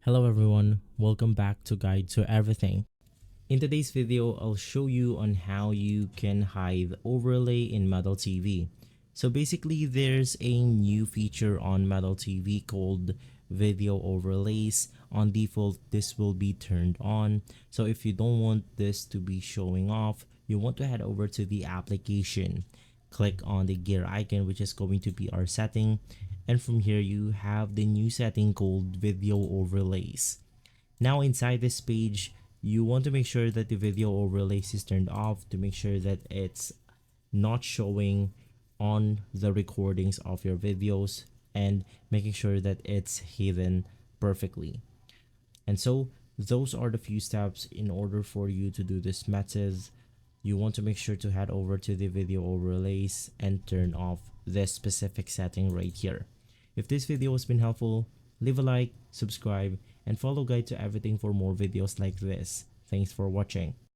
Hello everyone, welcome back to Guide to Everything. In today's video, I'll show you on how you can hide overlay in Metal TV. So basically, there's a new feature on Metal TV called video overlays. On default, this will be turned on. So if you don't want this to be showing off, you want to head over to the application. Click on the gear icon, which is going to be our setting. And from here, you have the new setting called video overlays. Now inside this page, you want to make sure that the video overlays is turned off to make sure that it's not showing on the recordings of your videos and making sure that it's hidden perfectly. And so those are the few steps in order for you to do this method. You want to make sure to head over to the video overlays and turn off this specific setting right here. If this video has been helpful, leave a like, subscribe, and follow Guide to Everything for more videos like this. Thanks for watching.